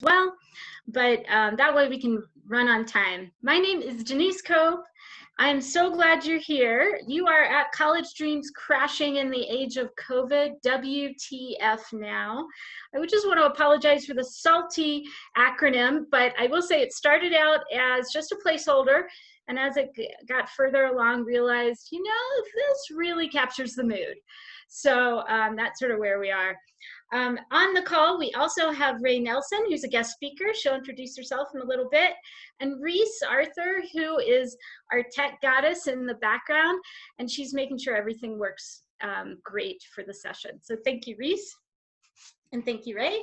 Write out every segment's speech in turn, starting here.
well, but that way we can run on time. My name is Denise Cope. I'm so glad you're here. You are at College Dreams Crashing in the Age of COVID, WTF now. I would just want to apologize for the salty acronym, but I will say it started out as just a placeholder, and as it got further along, realized, you know, this really captures the mood. So that's sort of where we are. On the call, we also have Ray Nelson, who's a guest speaker. She'll introduce herself in a little bit. And Reese Arthur, who is our tech goddess in the background, and she's making sure everything works great for the session. So thank you, Reese. And thank you, Ray.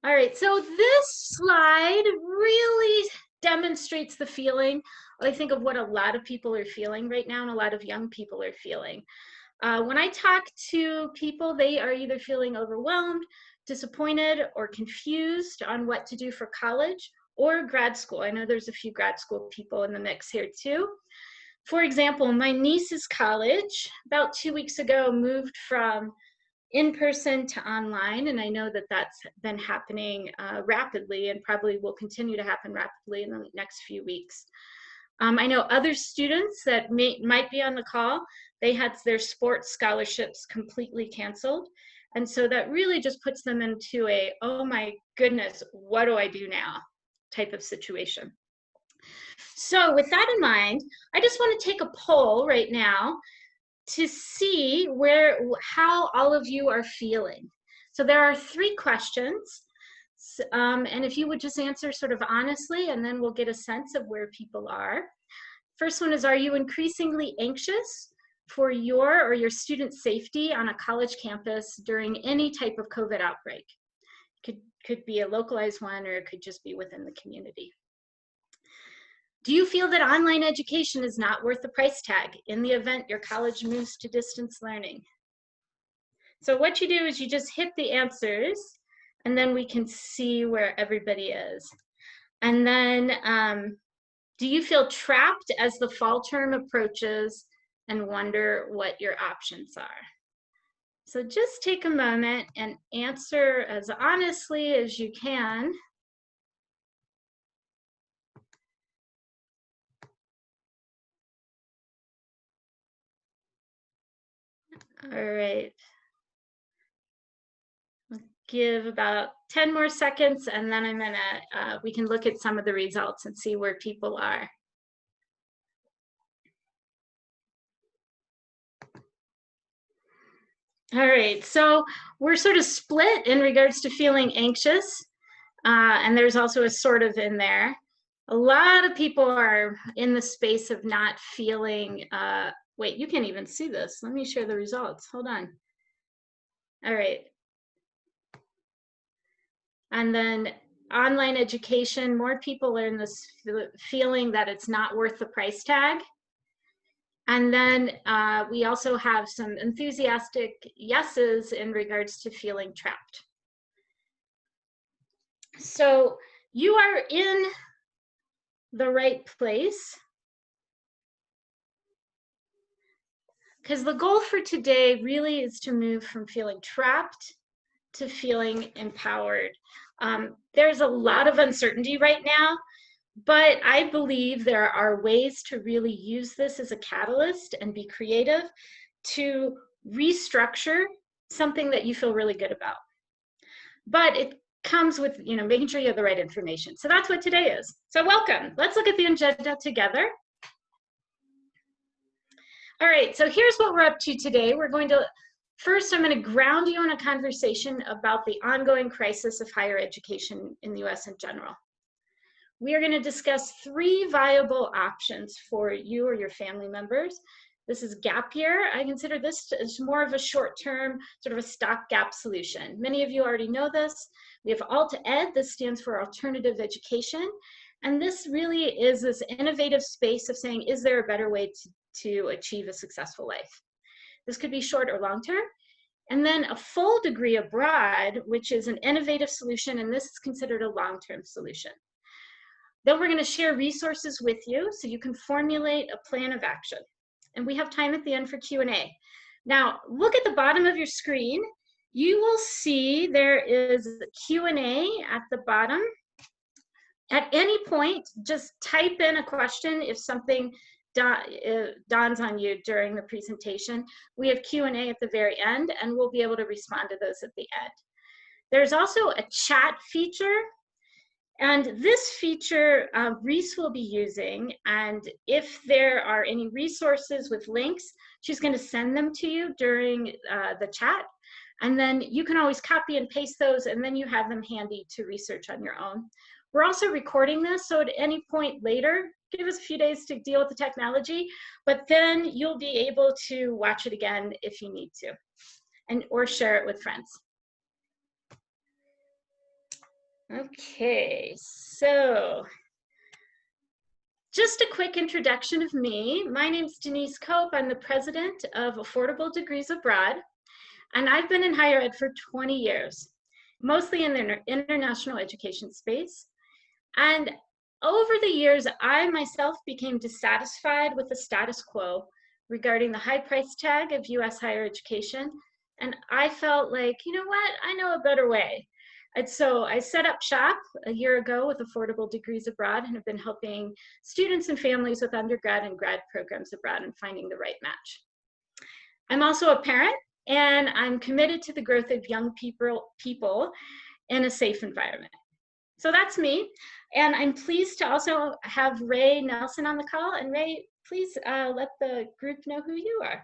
All right, so this slide really demonstrates the feeling, I think, of what a lot of people are feeling right now and a lot of young people are feeling. When I talk to people, they are either feeling overwhelmed, disappointed, or confused on what to do for college or grad school. I know there's a few grad school people in the mix here too. For example, my niece's college about 2 weeks ago moved from in-person to online, and I know that that's been happening rapidly and probably will continue to happen rapidly in the next few weeks. I know other students that might be on the call, they had their sports scholarships completely canceled. And so that really just puts them into a, oh my goodness, what do I do now type of situation. So with that in mind, I just want to take a poll right now to see how all of you are feeling. So there are 3 questions. And if you would just answer sort of honestly, and then we'll get a sense of where people are. First one is, are you increasingly anxious for your or your student safety on a college campus during any type of COVID outbreak? Could be a localized one, or it could just be within the community. Do you feel that online education is not worth the price tag in the event your college moves to distance learning? So what you do is you just hit the answers, and then we can see where everybody is. And then, do you feel trapped as the fall term approaches and wonder what your options are? So just take a moment and answer as honestly as you can. All right. Give about 10 more seconds, and then I'm gonna, we can look at some of the results and see where people are. All right, so we're sort of split in regards to feeling anxious, and there's also a sort of in there. A lot of people are in the space of not feeling, wait, you can't even see this. Let me share the results, hold on. All right. And then online education, more people are in this feeling that it's not worth the price tag. And then we also have some enthusiastic yeses in regards to feeling trapped. So you are in the right place, because the goal for today really is to move from feeling trapped to feeling empowered. There's a lot of uncertainty right now, but I believe there are ways to really use this as a catalyst and be creative to restructure something that you feel really good about. But it comes with, you know, making sure you have the right information. So that's what today is. So welcome. Let's look at the agenda together. All right, so here's what we're up to today. We're going to, first, I'm going to ground you in a conversation about the ongoing crisis of higher education in the US in general. We are going to discuss 3 viable options for you or your family members. This is gap year. I consider this as more of a short-term, sort of a stopgap solution. Many of you already know this. We have Alt-Ed. This stands for Alternative Education. And this really is this innovative space of saying, is there a better way to achieve a successful life? This could be short or long-term. And then a full degree abroad, which is an innovative solution, and this is considered a long-term solution. Then we're going to share resources with you so you can formulate a plan of action. And we have time at the end for Q&A. Now, look at the bottom of your screen. you will see there is a Q&A at the bottom. At any point, just type in a question if something dawns on you during the presentation. We have Q&A at the very end, and we'll be able to respond to those at the end. There's also a chat feature, and this feature Reese will be using, and if there are any resources with links, she's going to send them to you during the chat, and then you can always copy and paste those, and then you have them handy to research on your own. We're also recording this, so at any point later, give us a few days to deal with the technology, but then you'll be able to watch it again if you need to, or share it with friends. Okay, so just a quick introduction of me. My name's Denise Cope. I'm the president of Affordable Degrees Abroad, and I've been in higher ed for 20 years, mostly in the international education space. And over the years, I myself became dissatisfied with the status quo regarding the high price tag of US higher education. And I felt like, you know what, I know a better way. And so I set up shop a year ago with Affordable Degrees Abroad and have been helping students and families with undergrad and grad programs abroad and finding the right match. I'm also a parent, and I'm committed to the growth of young people in a safe environment. So that's me. And I'm pleased to also have Ray Nelson on the call. And Ray, please let the group know who you are.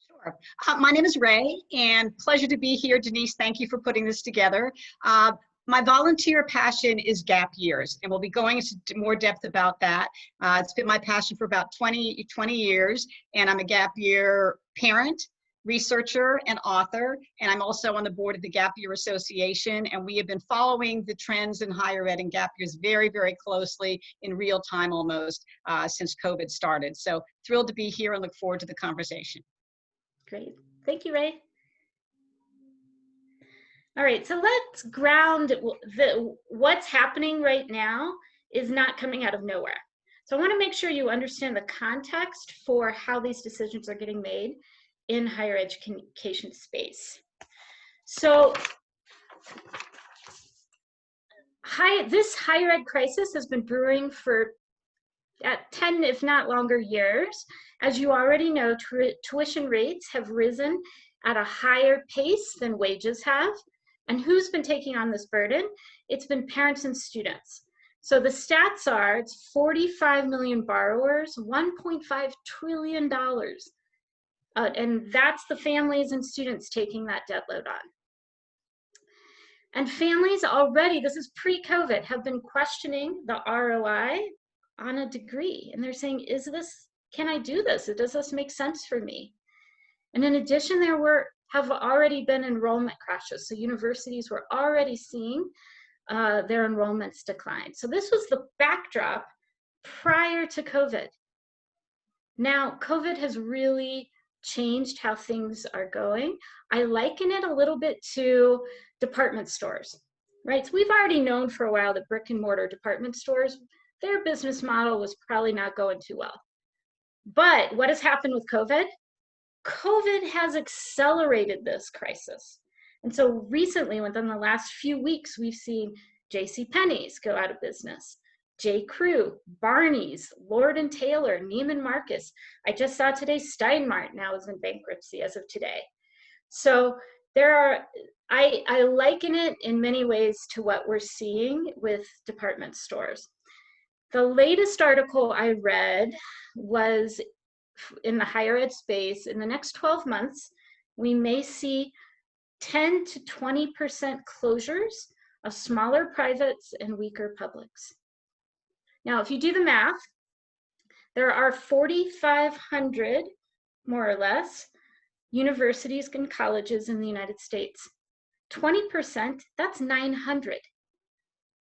Sure. My name is Ray, and pleasure to be here. Denise, thank you for putting this together. My volunteer passion is gap years, and we'll be going into more depth about that. It's been my passion for about 20 years, and I'm a gap year parent, researcher, and author, and I'm also on the board of the Gap Year Association, and we have been following the trends in higher ed and gap years very, very closely in real time almost since COVID started. So thrilled to be here and look forward to the conversation. Great. Thank you, Ray. All right, so let's ground what's happening right now is not coming out of nowhere. So I want to make sure you understand the context for how these decisions are getting made in higher education space. So this higher ed crisis has been brewing for 10, if not longer, years. As you already know, tuition rates have risen at a higher pace than wages have. And who's been taking on this burden? It's been parents and students. So the stats are, it's 45 million borrowers, $1.5 trillion. And that's the families and students taking that debt load on. And families already, this is pre-COVID, have been questioning the ROI on a degree. And they're saying, can I do this? Does this make sense for me? And in addition, there have already been enrollment crashes. So universities were already seeing their enrollments decline. So this was the backdrop prior to COVID. Now, COVID has really changed how things are going. I liken it a little bit to department stores, right? So we've already known for a while that brick and mortar department stores, their business model was probably not going too well. But what has happened with COVID? COVID has accelerated this crisis. And so recently, within the last few weeks, we've seen JCPenney's go out of business, J. Crew, Barney's, Lord & Taylor, Neiman Marcus. I just saw today Steinmart now is in bankruptcy as of today. So I liken it in many ways to what we're seeing with department stores. The latest article I read was in the higher ed space. In the next 12 months, we may see 10 to 20% closures of smaller privates and weaker publics. Now, if you do the math, there are 4,500, more or less, universities and colleges in the United States. 20%, that's 900.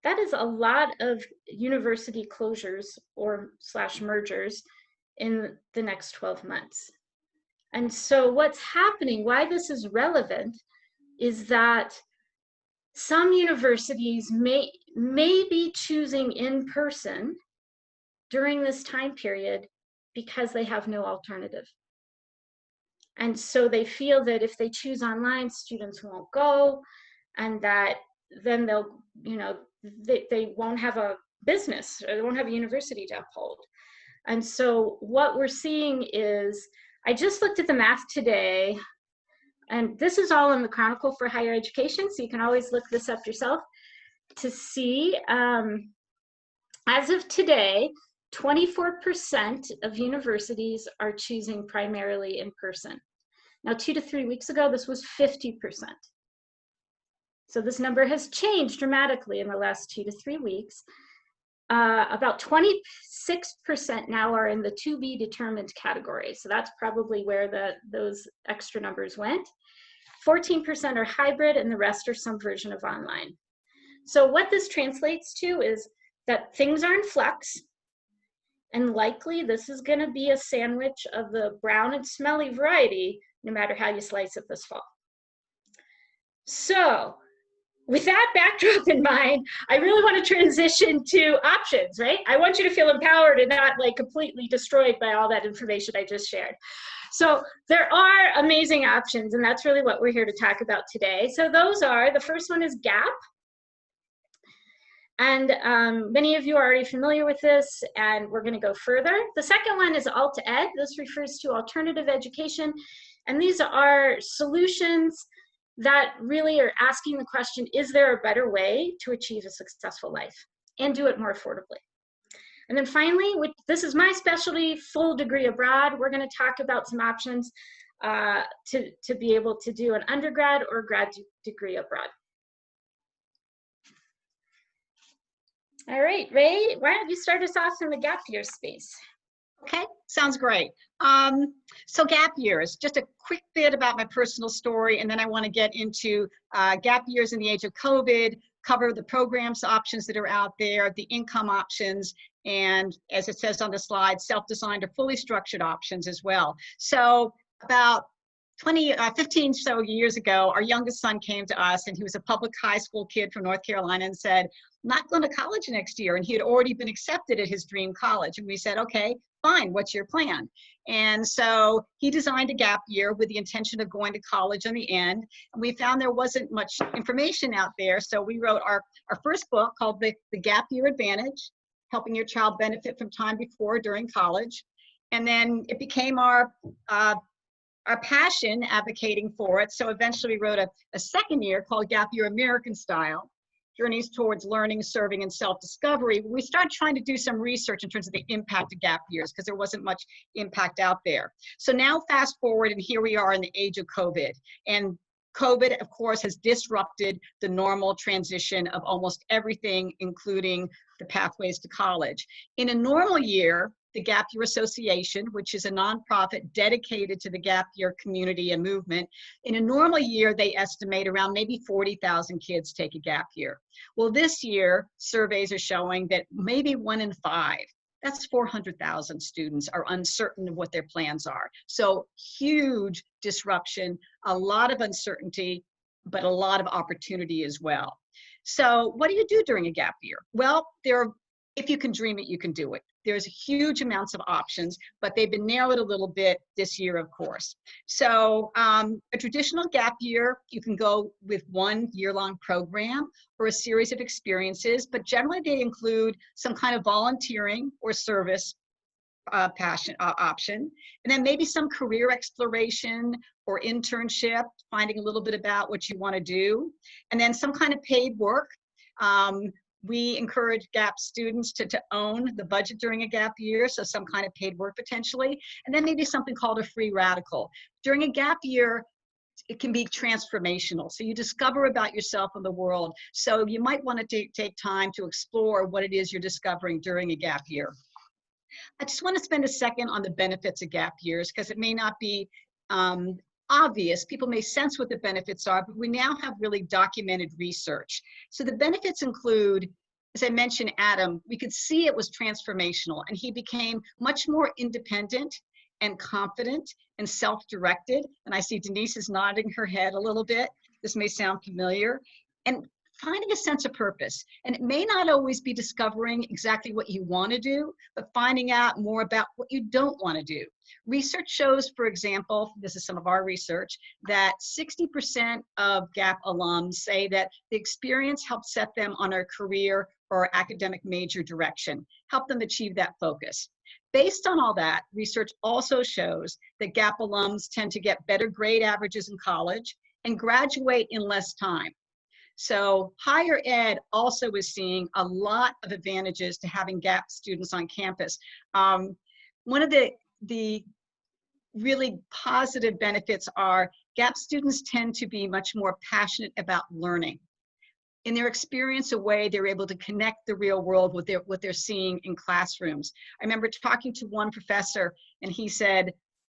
That is a lot of university closures or / mergers in the next 12 months. And so what's happening, why this is relevant, is that some universities may be choosing in person during this time period because they have no alternative. And so they feel that if they choose online, students won't go, and that then they'll, you know, they won't have a business, or they won't have a university to uphold. And so what we're seeing is, I just looked at the math today, and this is all in the Chronicle for Higher Education, so you can always look this up yourself to see. As of today, 24% of universities are choosing primarily in person. Now, 2 to 3 weeks ago, this was 50%. So this number has changed dramatically in the last 2 to 3 weeks. About 26% now are in the to be determined category. So that's probably where those extra numbers went. 14% are hybrid, and the rest are some version of online. So what this translates to is that things are in flux, and likely this is going to be a sandwich of the brown and smelly variety, no matter how you slice it this fall. So with that backdrop in mind, I really want to transition to options, right? I want you to feel empowered and not like completely destroyed by all that information I just shared. So there are amazing options, and that's really what we're here to talk about today. So those are, the first one is GAP. And many of you are already familiar with this, and we're going to go further. The second one is Alt-Ed. This refers to alternative education, and these are solutions that really are asking the question, is there a better way to achieve a successful life and do it more affordably? And then finally, this is my specialty, full degree abroad. We're going to talk about some options to be able to do an undergrad or grad degree abroad. All right, Ray, why don't you start us off in the gap year space? Okay, sounds great. So gap years, just a quick bit about my personal story, and then I want to get into gap years in the age of COVID, cover the programs options that are out there, the income options, and as it says on the slide, self-designed or fully structured options as well. So about 15 so years ago, our youngest son came to us, and he was a public high school kid from North Carolina, and said, I'm not going to college next year. And he had already been accepted at his dream college. And we said, okay, fine, what's your plan? And so he designed a gap year with the intention of going to college in the end. And we found there wasn't much information out there. So we wrote our first book called The Gap Year Advantage, helping your child benefit from time before, during college. And then it became our passion advocating for it. So eventually we wrote a second year called Gap Year American Style, Journeys Towards Learning, Serving, and Self-Discovery. We started trying to do some research in terms of the impact of gap years, because there wasn't much impact out there. So now fast forward, and here we are in the age of COVID. And COVID, of course, has disrupted the normal transition of almost everything, including the pathways to college. In a normal year, the Gap Year Association, which is a nonprofit dedicated to the gap year community and movement, in a normal year, they estimate around maybe 40,000 kids take a gap year. Well, this year, surveys are showing that maybe 1 in 5, that's 400,000 students, are uncertain of what their plans are. So huge disruption, a lot of uncertainty, but a lot of opportunity as well. So what do you do during a gap year? Well, if you can dream it, you can do it. There's huge amounts of options, but they've been narrowed a little bit this year, of course. So a traditional gap year, you can go with 1 year-long program or a series of experiences, but generally they include some kind of volunteering or service option, and then maybe some career exploration or internship, finding a little bit about what you want to do, and then some kind of paid work. We encourage GAP students to own the budget during a gap year, so some kind of paid work potentially, and then maybe something called a free radical. During a gap year, it can be transformational. So you discover about yourself and the world. So you might want to take time to explore what it is you're discovering during a gap year. I just want to spend a second on the benefits of gap years, because it may not be obvious. People may sense what the benefits are, but we now have really documented research. So the benefits include, as I mentioned, Adam, we could see it was transformational, and he became much more independent and confident and self-directed. And I see Denise is nodding her head a little bit. This may sound familiar. And finding a sense of purpose. And it may not always be discovering exactly what you want to do, but finding out more about what you don't want to do. Research shows, for example, this is some of our research, that 60% of GAP alums say that the experience helped set them on a career or academic major direction, help them achieve that focus. Based on all that, research also shows that GAP alums tend to get better grade averages in college and graduate in less time. So higher ed also is seeing a lot of advantages to having GAP students on campus. One of the really positive benefits are GAP students tend to be much more passionate about learning. In their experience away, they're able to connect the real world with what they're seeing in classrooms. I remember talking to one professor, and he said,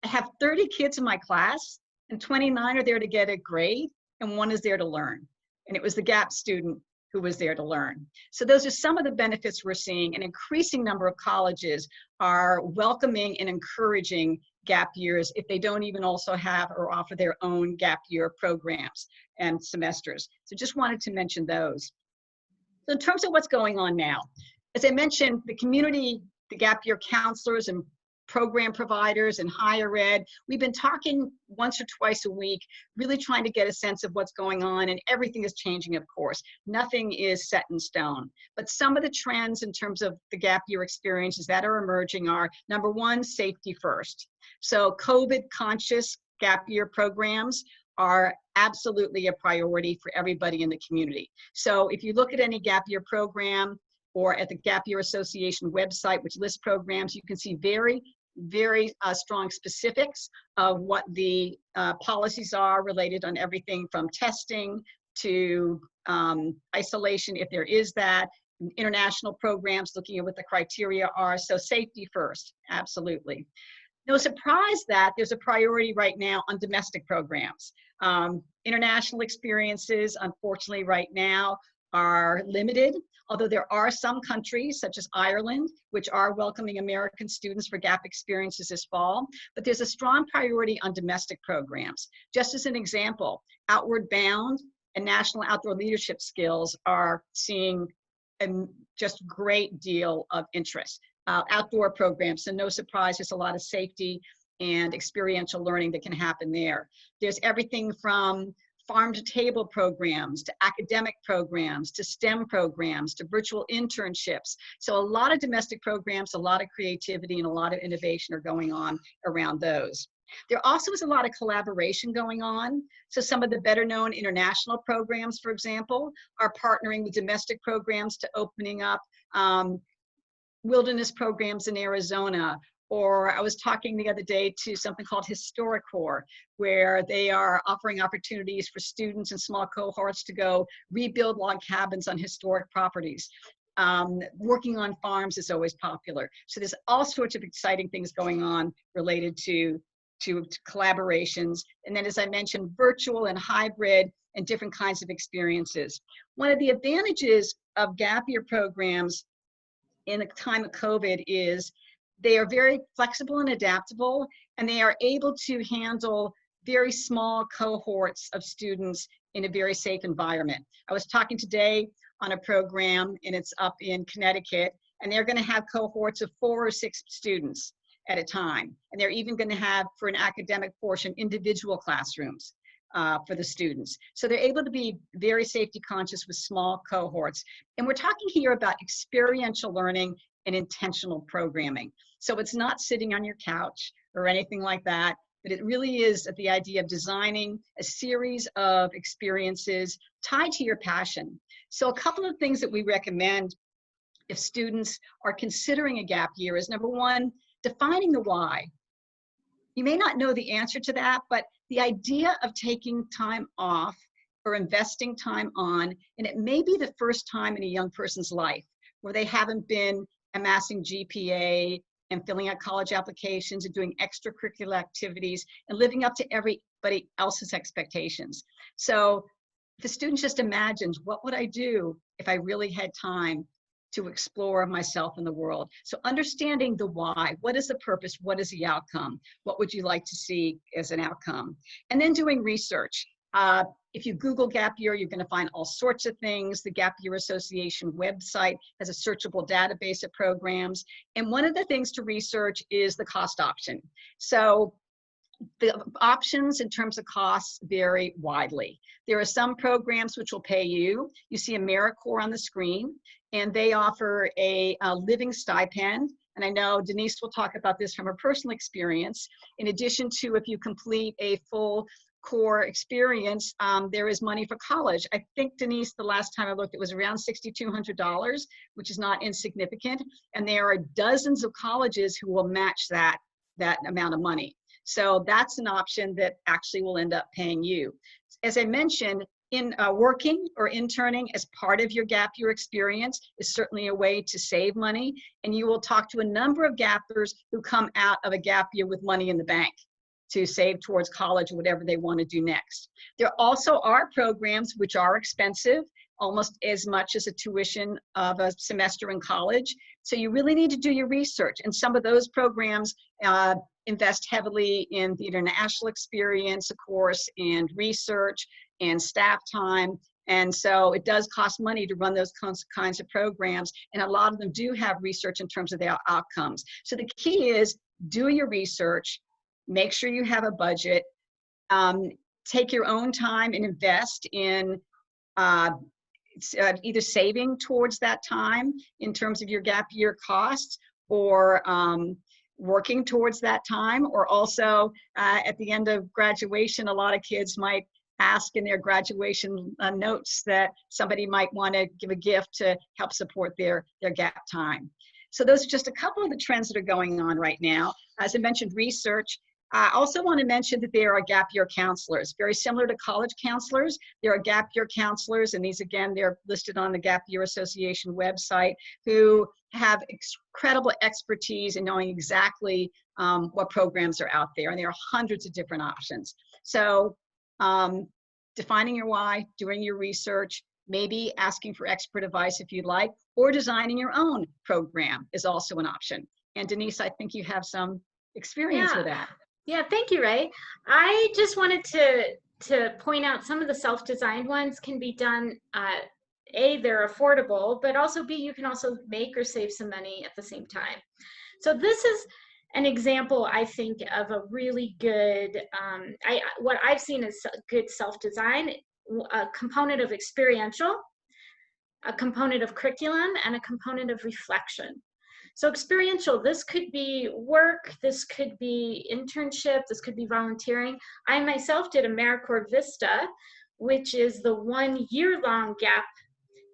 I have 30 kids in my class, and 29 are there to get a grade, and 1 is there to learn. And it was the GAP student who was there to learn. So those are some of the benefits we're seeing. An increasing number of colleges are welcoming and encouraging gap years if they don't even also have or offer their own gap year programs and semesters. So just wanted to mention those. So in terms of what's going on now, as I mentioned, the community, the gap year counselors and program providers and higher ed, we've been talking once or twice a week, really trying to get a sense of what's going on, and everything is changing, of course. Nothing is set in stone. But some of the trends in terms of the gap year experiences that are emerging are, number one, safety first. So COVID conscious gap year programs are absolutely a priority for everybody in the community. So if you look at any gap year program or at the Gap Year Association website, which lists programs, you can see very strong specifics of what the policies are related on everything from testing to isolation, if there is that, international programs looking at what the criteria are. So safety first, absolutely. No surprise that there's a priority right now on domestic programs. International experiences, unfortunately, right now are limited, although there are some countries, such as Ireland, which are welcoming American students for GAP experiences this fall, but there's a strong priority on domestic programs. Just as an example, Outward Bound and National Outdoor Leadership Skills are seeing a just great deal of interest. Outdoor programs, so no surprise, there's a lot of safety and experiential learning that can happen there. There's everything from farm to table programs, to academic programs, to STEM programs, to virtual internships. So a lot of domestic programs, a lot of creativity, and a lot of innovation are going on around those. There also is a lot of collaboration going on. So some of the better known international programs, for example, are partnering with domestic programs to opening up wilderness programs in Arizona. Or I was talking the other day to something called HistoriCorps, where they are offering opportunities for students in small cohorts to go rebuild log cabins on historic properties. Working on farms is always popular. So there's all sorts of exciting things going on related to collaborations. And then, as I mentioned, virtual and hybrid and different kinds of experiences. One of the advantages of gap year programs in the time of COVID is they are very flexible and adaptable, and they are able to handle very small cohorts of students in a very safe environment. I was talking today on a program, and it's up in Connecticut, and they're going to have cohorts of 4 or 6 students at a time. And they're even going to have, for an academic portion, individual classrooms for the students. So they're able to be very safety conscious with small cohorts. And we're talking here about experiential learning and intentional programming. So it's not sitting on your couch or anything like that, but it really is the idea of designing a series of experiences tied to your passion. So a couple of things that we recommend if students are considering a gap year is, number one, defining the why. You may not know the answer to that, but the idea of taking time off or investing time on, and it may be the first time in a young person's life where they haven't been amassing GPA and filling out college applications and doing extracurricular activities and living up to everybody else's expectations. So the student just imagines, what would I do if I really had time to explore myself in the world? So understanding the why, what is the purpose, what is the outcome, what would you like to see as an outcome? And then doing research. If you Google gap year, you're going to find all sorts of things. The Gap Year Association website has a searchable database of programs. And one of the things to research is the cost option. So the options in terms of costs vary widely. There are some programs which will pay you. You see AmeriCorps on the screen, and they offer a living stipend. And I know Denise will talk about this from her personal experience. In addition to, if you complete a full core experience, there is money for college. I think, Denise, the last time I looked, it was around $6,200, which is not insignificant. And there are dozens of colleges who will match that amount of money. So that's an option that actually will end up paying you. As I mentioned, in working or interning as part of your gap year experience is certainly a way to save money. And you will talk to a number of gappers who come out of a gap year with money in the bank to save towards college or whatever they want to do next. There also are programs which are expensive, almost as much as a tuition of a semester in college. So you really need to do your research. And some of those programs invest heavily in the international experience, of course, and research and staff time. And so it does cost money to run those kinds of programs. And a lot of them do have research in terms of their outcomes. So the key is do your research, make sure you have a budget, take your own time and invest in either saving towards that time in terms of your gap year costs, or working towards that time, or also at the end of graduation, a lot of kids might ask in their graduation notes that somebody might want to give a gift to help support their gap time. So those are just a couple of the trends that are going on right now. As I mentioned, research. I also want to mention that there are gap year counselors, very similar to college counselors. There are gap year counselors, and these, again, they're listed on the Gap Year Association website, who have incredible expertise in knowing exactly what programs are out there, and there are hundreds of different options. So defining your why, doing your research, maybe asking for expert advice if you'd like, or designing your own program is also an option. And Denise, I think you have some experience with that. Yeah, thank you, Ray. I just wanted to point out some of the self-designed ones can be done. A, they're affordable, but also B, you can also make or save some money at the same time. So this is an example, I think, of a really good, what I've seen is good self-design, a component of experiential, a component of curriculum, and a component of reflection. So experiential, this could be work, this could be internship, this could be volunteering. I myself did AmeriCorps Vista, which is the 1 year-long gap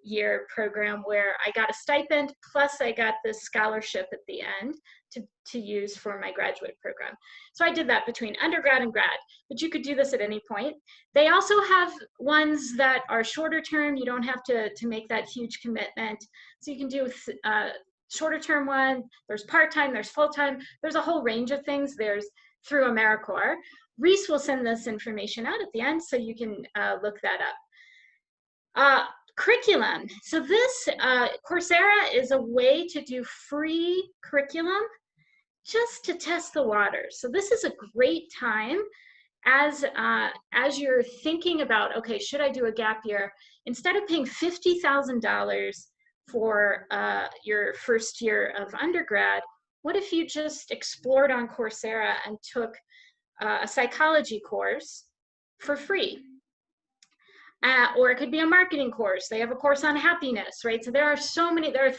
year program where I got a stipend, plus I got this scholarship at the end to use for my graduate program. So I did that between undergrad and grad, but you could do this at any point. They also have ones that are shorter term. You don't have to make that huge commitment. So you can do shorter term one, there's part-time, there's full-time, there's a whole range of things. There's through AmeriCorps. Reese will send this information out at the end so you can look that up. Curriculum. So this Coursera is a way to do free curriculum just to test the waters. So this is a great time as you're thinking about, okay, should I do a gap year? Instead of paying $50,000 for your first year of undergrad, what if you just explored on Coursera and took a psychology course for free? Or it could be a marketing course. They have a course on happiness, right? So there are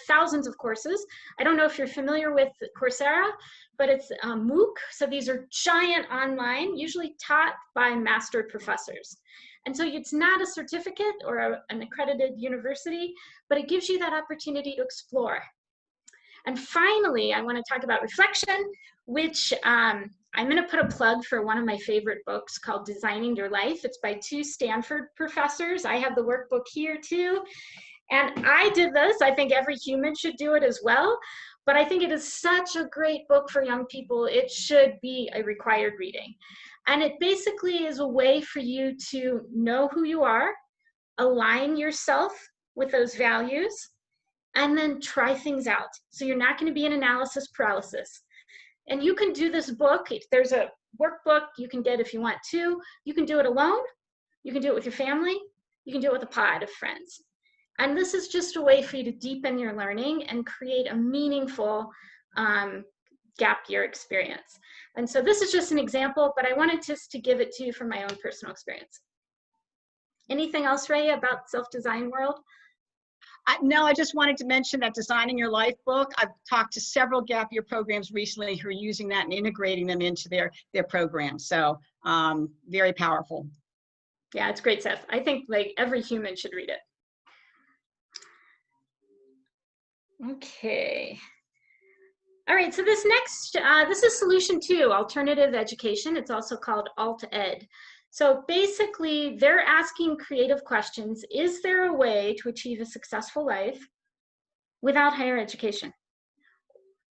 thousands of courses. I don't know if you're familiar with Coursera, but it's MOOC. So these are giant online, usually taught by master professors. And so it's not a certificate or an accredited university, but it gives you that opportunity to explore. And finally, I want to talk about reflection, which I'm going to put a plug for one of my favorite books called Designing Your Life. It's by 2 Stanford professors. I have the workbook here too. And I did this. I think every human should do it as well. But I think it is such a great book for young people. It should be a required reading. And it basically is a way for you to know who you are, align yourself with those values, and then try things out. So you're not going to be in analysis paralysis. And you can do this book. There's a workbook you can get if you want to. You can do it alone, You can do it with your family. You can do it with a pod of friends. And this is just a way for you to deepen your learning and create a meaningful gap year experience. And so this is just an example, but I wanted just to give it to you from my own personal experience. Anything else, Ray, about Self-Design World? No, I just wanted to mention that Designing Your Life book. I've talked to several gap year programs recently who are using that and integrating them into their programs. So very powerful. Yeah, it's great stuff. I think like every human should read it. Okay. All right, so this next, this is solution 2, alternative education. It's also called Alt Ed. So basically, they're asking creative questions. Is there a way to achieve a successful life without higher education?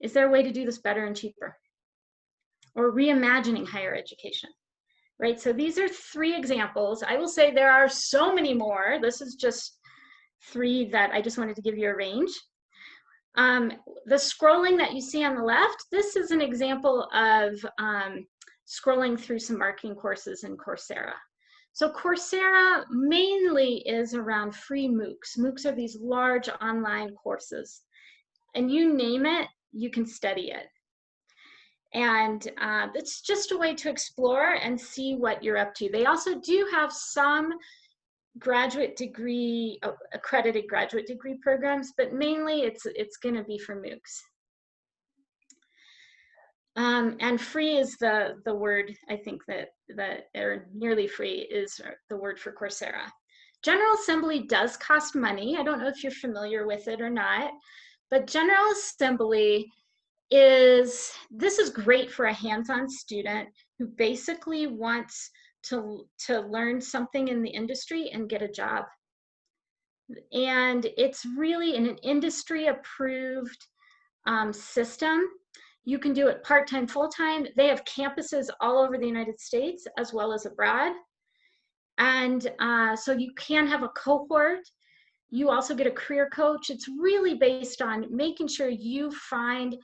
Is there a way to do this better and cheaper? Or reimagining higher education, right? So these are 3 examples. I will say there are so many more. This is just 3 that I just wanted to give you a range. The scrolling that you see on the left, this is an example of scrolling through some marketing courses in Coursera. So Coursera mainly is around free MOOCs. MOOCs are these large online courses. And you name it, you can study it. And it's just a way to explore and see what you're up to. They also do have some graduate degree, accredited graduate degree programs, but mainly it's going to be for MOOCs. And free is the word, I think that or nearly free is the word for Coursera. General Assembly does cost money. I don't know if you're familiar with it or not, but General Assembly this is great for a hands-on student who basically wants to learn something in the industry and get a job. And it's really in an industry approved system. You can do it part-time, full-time. They have campuses all over the United States as well as abroad. And so you can have a cohort. You also get a career coach. It's really based on making sure you find,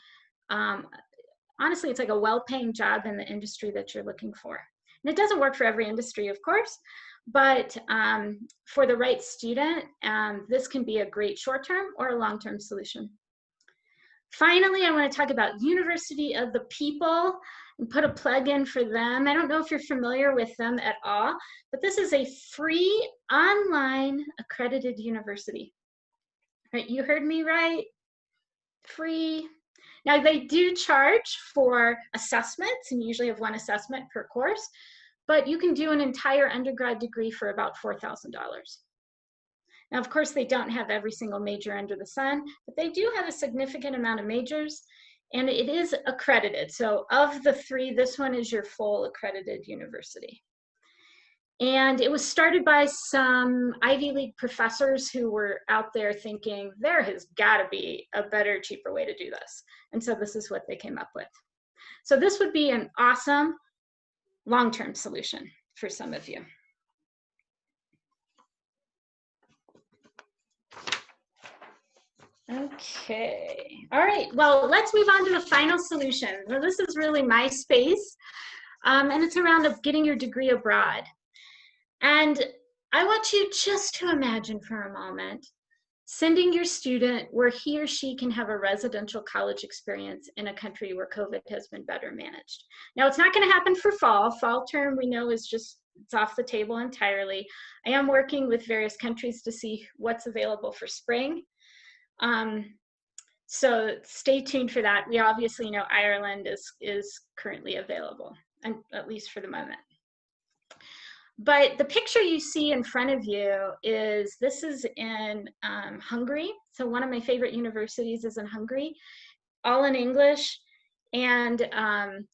honestly, it's like a well-paying job in the industry that you're looking for. And it doesn't work for every industry, of course, but for the right student, this can be a great short-term or a long-term solution. Finally, I want to talk about University of the People and put a plug in for them. I don't know if you're familiar with them at all, but this is a free online accredited university. Right, you heard me right? Free. Now they do charge for assessments and usually have 1 assessment per course, but you can do an entire undergrad degree for about $4,000. Now, of course, they don't have every single major under the sun, but they do have a significant amount of majors, and it is accredited. So of the 3, this one is your full accredited university. And it was started by some Ivy League professors who were out there thinking, there has got to be a better, cheaper way to do this. And so this is what they came up with. So this would be an awesome long-term solution for some of you. Okay, all right, well, let's move on to the final solution. Well, this is really my space, and it's around getting your degree abroad. And I want you just to imagine for a moment sending your student where he or she can have a residential college experience in a country where COVID has been better managed. Now, it's not going to happen for fall. Fall term, we know, is just, it's off the table entirely. I am working with various countries to see what's available for spring. So stay tuned for that. We obviously know Ireland is currently available, and at least for the moment. But the picture you see in front of you this is in Hungary. So one of my favorite universities is in Hungary, all in English. And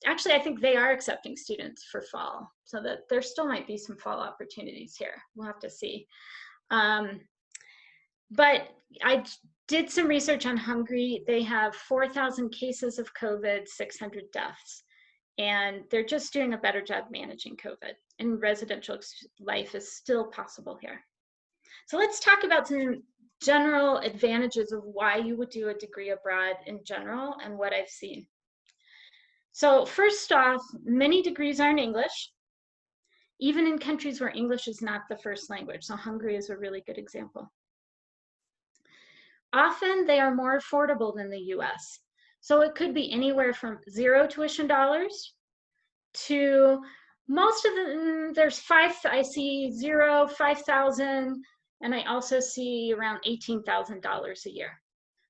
actually, I think they are accepting students for fall, so that there still might be some fall opportunities here. We'll have to see. But I did some research on Hungary. They have 4,000 cases of COVID, 600 deaths. And they're just doing a better job managing COVID. And residential life is still possible here. So let's talk about some general advantages of why you would do a degree abroad in general and what I've seen. So first off, many degrees are in English. even in countries where English is not the first language. So Hungary is a really good example. Often they are more affordable than the US. So it could be anywhere from $0 tuition to most of them, there's five, I see 0, 5,000, and I also see around $18,000 a year.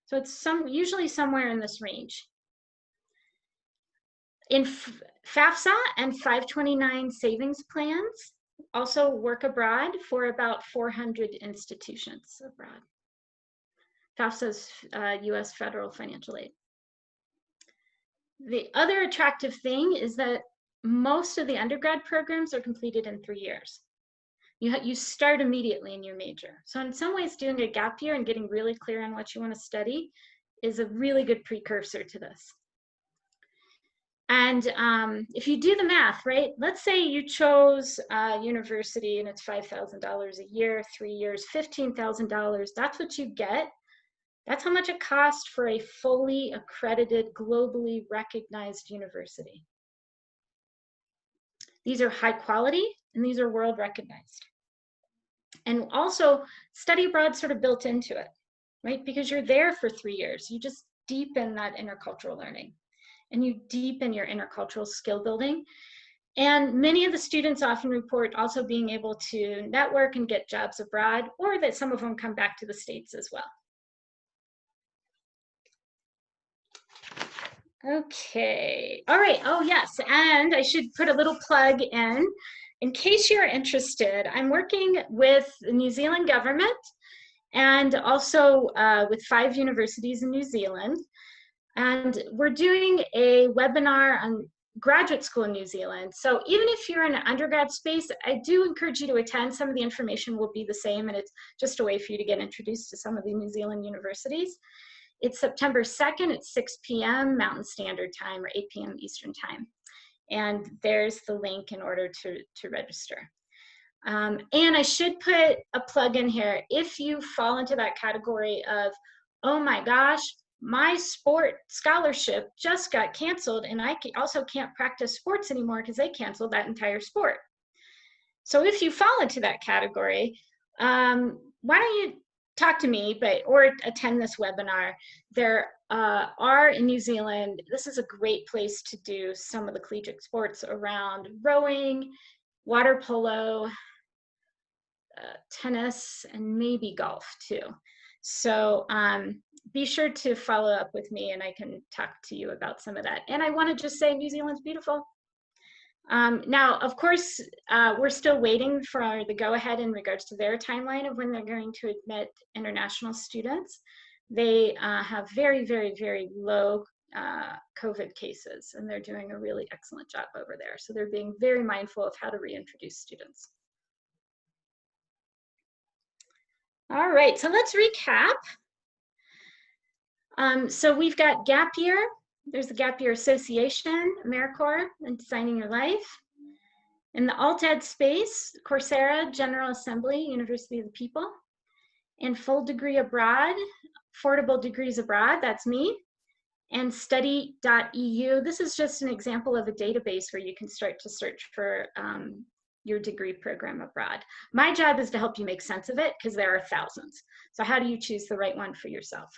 So it's usually somewhere in this range. In FAFSA and 529 savings plans also work abroad for about 400 institutions abroad. FAFSA's US federal financial aid. The other attractive thing is that most of the undergrad programs are completed in 3 years. You start immediately in your major. So in some ways, doing a gap year and getting really clear on what you want to study is a really good precursor to this. And if you do the math, right, let's say you chose university and it's $5,000 a year, 3 years, $15,000, that's what you get. That's how much it costs for a fully accredited, globally recognized university. These are high quality and these are world recognized. And also study abroad sort of built into it, right? Because you're there for 3 years. You just deepen that intercultural learning and you deepen your intercultural skill building. And many of the students often report also being able to network and get jobs abroad, or that some of them come back to the States as well. Okay, all right, oh yes, and I should put a little plug in case you're interested. I'm working with the New Zealand government and also with 5 universities in New Zealand. And we're doing a webinar on graduate school in New Zealand. So even if you're in an undergrad space, I do encourage you to attend. Some of the information will be the same, and it's just a way for you to get introduced to some of the New Zealand universities. It's September 2nd at 6 p.m. Mountain Standard Time or 8 p.m. Eastern Time. And there's the link in order to register. And I should put a plug in here. If you fall into that category of, oh my gosh, my sport scholarship just got canceled and I also can't practice sports anymore because they canceled that entire sport. So if you fall into that category, why don't you talk to me or attend this webinar. There are in New Zealand, this is a great place to do some of the collegiate sports around rowing, water polo, tennis, and maybe golf too. So be sure to follow up with me and I can talk to you about some of that. And I want to just say New Zealand's beautiful. Now, of course, we're still waiting for the go-ahead in regards to their timeline of when they're going to admit international students. They have very, very, very low COVID cases, and they're doing a really excellent job over there. So they're being very mindful of how to reintroduce students. All right, so let's recap. So we've got gap year. There's the Gap Year Association, AmeriCorps, and Designing Your Life. In the alt-ed space, Coursera, General Assembly, University of the People. And full degree abroad, affordable degrees abroad, that's me. And study.eu. This is just an example of a database where you can start to search for your degree program abroad. My job is to help you make sense of it because there are thousands. So how do you choose the right one for yourself?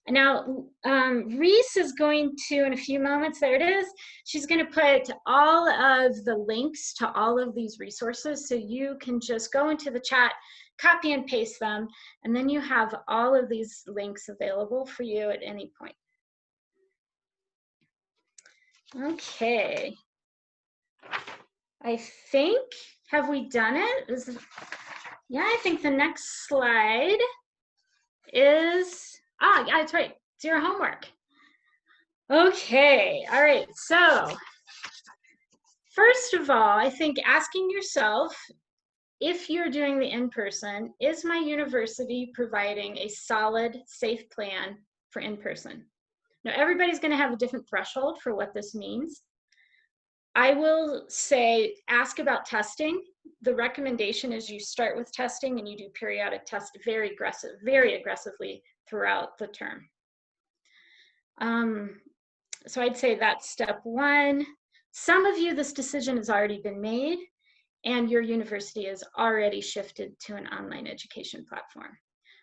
Now, Reese is going to, in a few moments, there it is, she's going to put all of the links to all of these resources so you can just go into the chat, copy and paste them, and then you have all of these links available for you at any point. Okay. I think, have we done it? Yeah, I think the next slide is, yeah, that's right, it's your homework. Okay, all right, so first of all, I think asking yourself, if you're doing the in-person, is my university providing a solid, safe plan for in-person? Now, everybody's gonna have a different threshold for what this means. I will say, ask about testing. The recommendation is you start with testing and you do periodic tests very aggressively throughout the term. So I'd say that's step one. Some of you, this decision has already been made. and your university has already shifted to an online education platform.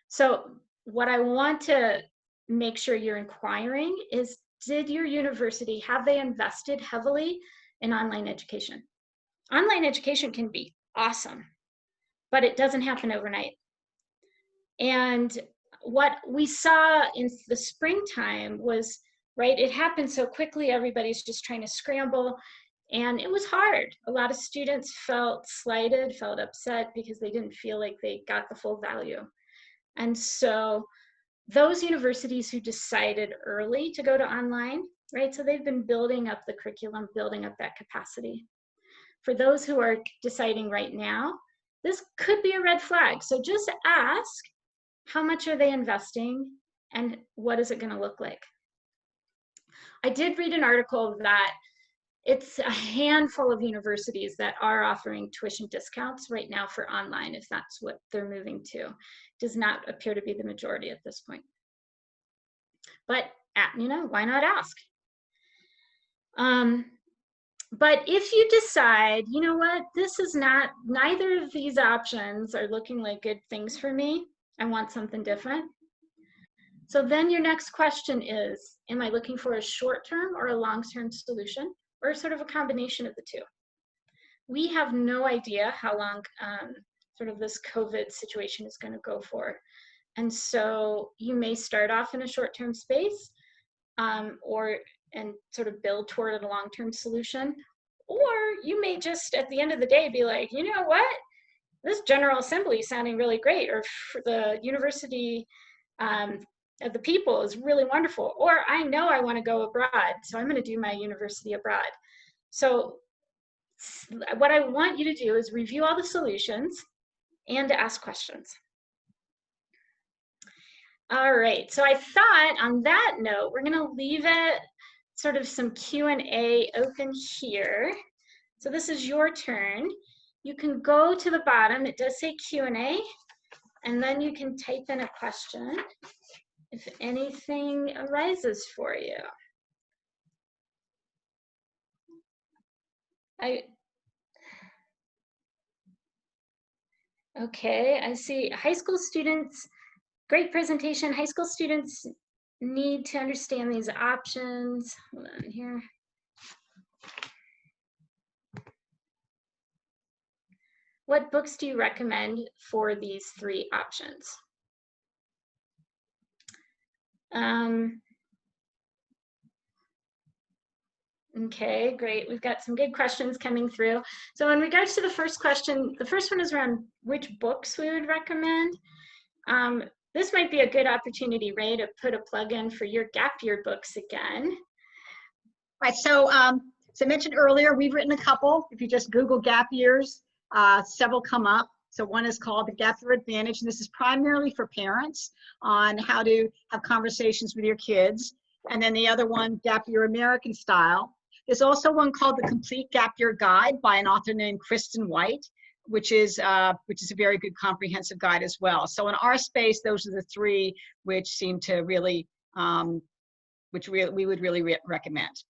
So what I want to make sure you're inquiring is, did your university, have they invested heavily in online education? Online education can be awesome, but it doesn't happen overnight. And what we saw in the springtime was, right, it happened so quickly, everybody's just trying to scramble, and it was hard. A lot of students felt slighted, felt upset because they didn't feel like they got the full value. And so those universities who decided early to go to online, right, so they've been building up the curriculum, building up that capacity. For those who are deciding right now, this could be a red flag. So just ask, how much are they investing and what is it going to look like? I did read an article that it's a handful of universities that are offering tuition discounts right now for online, if that's what they're moving to. It does not appear to be the majority at this point. But, you know, why not ask? But if you decide, you know what, this is not, neither of these options are looking like good things for me, I want something different. So then your next question is, am I looking for a short-term or a long-term solution, or sort of a combination of the two? We have no idea how long sort of this COVID situation is going to go for. And so you may start off in a short-term space and sort of build toward a long-term solution. Or you may just, at the end of the day, be like, you know what? This General Assembly is sounding really great, or for the University of the People is really wonderful. Or I know I want to go abroad, so I'm going to do my university abroad. So what I want you to do is review all the solutions and ask questions. All right, so I thought on that note, we're gonna leave it sort of some Q&A open here. So this is your turn. You can go to the bottom, it does say Q&A, and then you can type in a question if anything arises for you. Okay, I see high school students, great presentation. High school students need to understand these options. Hold on here. What books do you recommend for these three options? Okay, great. We've got some good questions coming through. So in regards to the first question, the first one is around which books we would recommend. This might be a good opportunity, Ray, to put a plug in for your gap year books again. Right, so as I mentioned earlier, we've written a couple. If you just Google gap years, several come up. So one is called The Gap Year Advantage, and this is primarily for parents on how to have conversations with your kids. And then the other one, Gap Year American Style. There's also one called The Complete Gap Year Guide by an author named Kristen White, which is a very good comprehensive guide as well. So in our space, those are the three which seem to really, we would really recommend.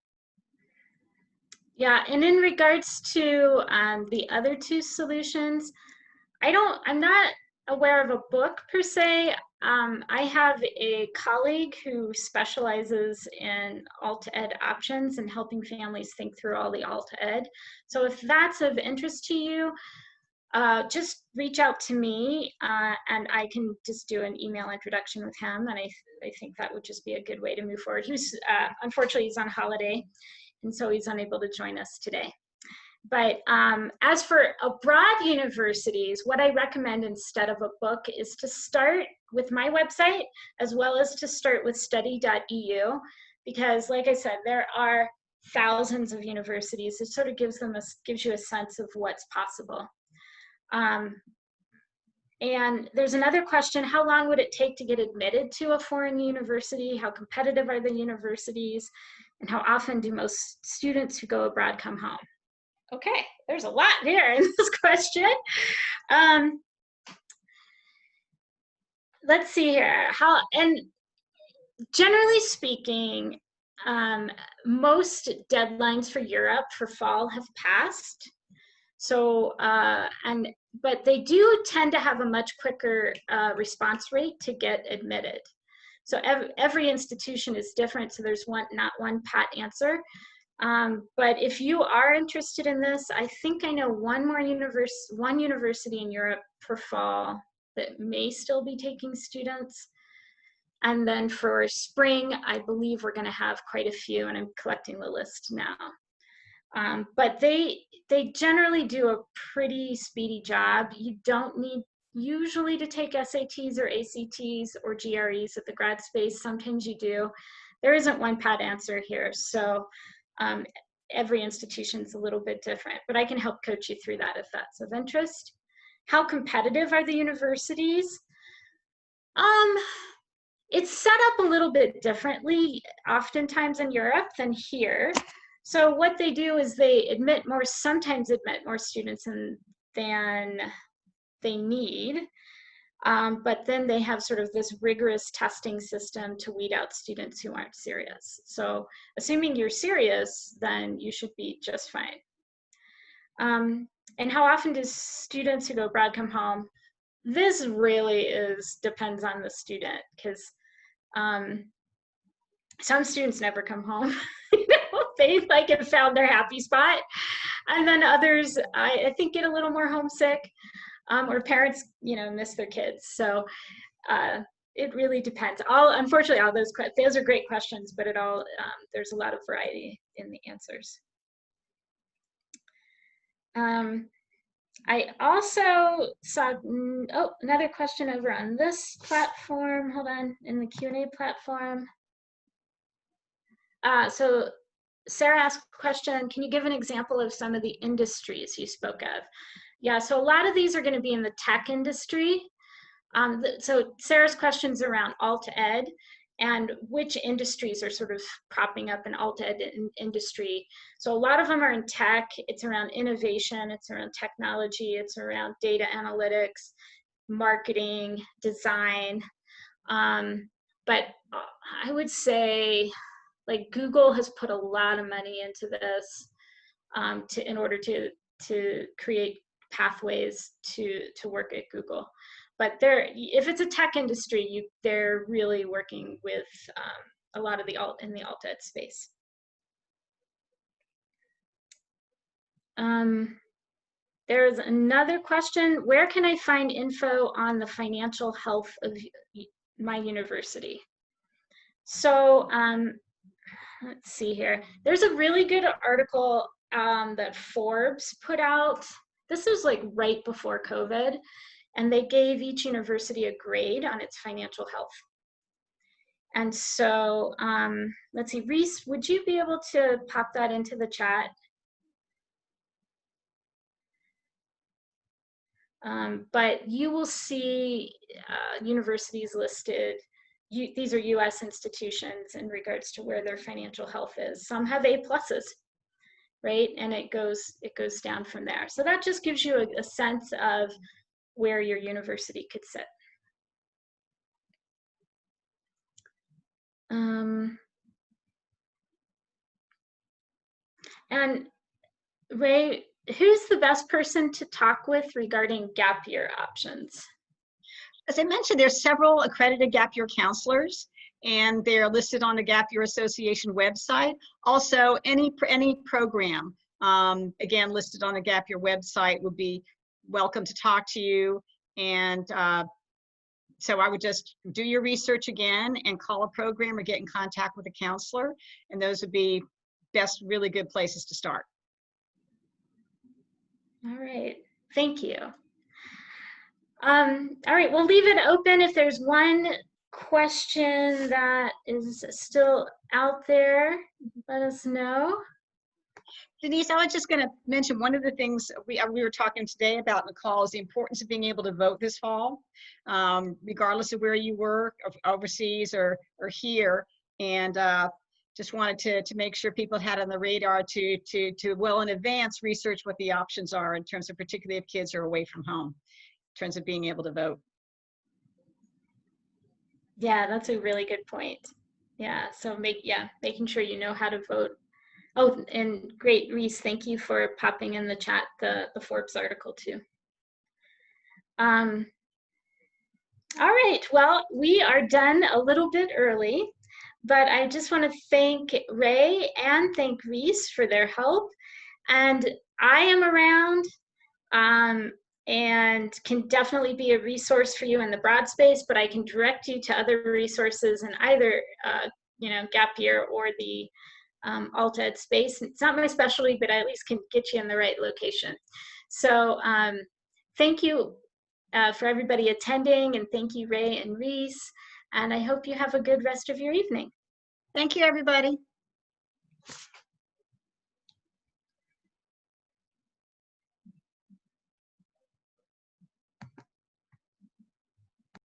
Yeah, and in regards to the other two solutions, I'm not aware of a book per se. I have a colleague who specializes in alt-ed options and helping families think through all the alt-ed. So if that's of interest to you, just reach out to me and I can just do an email introduction with him. And I think that would just be a good way to move forward. Unfortunately, he's on holiday, and so he's unable to join us today. But as for abroad universities, what I recommend instead of a book is to start with my website, as well as to start with study.eu, because like I said, there are thousands of universities. It sort of gives you a sense of what's possible. And there's another question, how long would it take to get admitted to a foreign university? How competitive are the universities? And how often do most students who go abroad come home? Okay, there's a lot there in this question. Let's see here. And generally speaking, most deadlines for Europe for fall have passed. So, but they do tend to have a much quicker response rate to get admitted. So every institution is different, so there's not one pat answer. But if you are interested in this, I think I know one university in Europe for fall that may still be taking students. And then for spring, I believe we're going to have quite a few, and I'm collecting the list now. But they generally do a pretty speedy job. You don't need usually to take SATs or ACTs or GREs at the grad space. Sometimes you do. There isn't one pat answer here, so every institution is a little bit different, but I can help coach you through that if that's of interest. How competitive are the universities? It's set up a little bit differently oftentimes in Europe than here. So what they do is they sometimes admit more students than they need. But then they have sort of this rigorous testing system to weed out students who aren't serious. So assuming you're serious, then you should be just fine. And how often do students who go abroad come home? This really depends on the student, because some students never come home. They have found their happy spot. And then others, I think, get a little more homesick. Or parents, miss their kids. So it really depends. Unfortunately, all those are great questions, but there's a lot of variety in the answers. I also saw, another question over on this platform. Hold on, in the Q&A platform. So Sarah asked a question, can you give an example of some of the industries you spoke of? Yeah, so a lot of these are going to be in the tech industry. So Sarah's question's around alt ed and which industries are sort of propping up an alt ed industry. So a lot of them are in tech. It's around innovation. It's around technology. It's around data analytics, marketing, design. But I would say, like, Google has put a lot of money into this in order to create pathways to work at Google. But if it's a tech industry, they're really working with a lot of in the alt ed space. There's another question. Where can I find info on the financial health of my university? So let's see here. There's a really good article that Forbes put out. This was like right before COVID, and they gave each university a grade on its financial health. And so let's see, Reese, would you be able to pop that into the chat? But you will see universities listed. These are US institutions in regards to where their financial health is. Some have A+, right? And it goes down from there. So that just gives you a sense of where your university could sit. And Ray, who's the best person to talk with regarding gap year options? As I mentioned, there's several accredited gap year counselors, and they're listed on the Gap Year Association website. Also, any program, again, listed on the Gap Year website, would be welcome to talk to you. And so I would just do your research again and call a program or get in contact with a counselor. And those would be really good places to start. All right, thank you. All right, we'll leave it open. If there's one question that is still out there, let us know. Denise, I was just going to mention one of the things we were talking today about in the call is the importance of being able to vote this fall, regardless of where you work, overseas or here. And just wanted to make sure people had on the radar to well in advance research what the options are in terms of, particularly if kids are away from home, in terms of being able to vote. Yeah, that's a really good point. Yeah, so making sure you know how to vote Oh, and great, Reese, thank you for popping in the chat the Forbes article too. All right, well, we are done a little bit early, but I just want to thank Ray and thank Reese for their help. And I am around and can definitely be a resource for you in the broad space, but I can direct you to other resources in either, Gap Year or the alt ed space. It's not my specialty, but I at least can get you in the right location. So thank you for everybody attending, and thank you, Ray and Reese. And I hope you have a good rest of your evening. Thank you, everybody.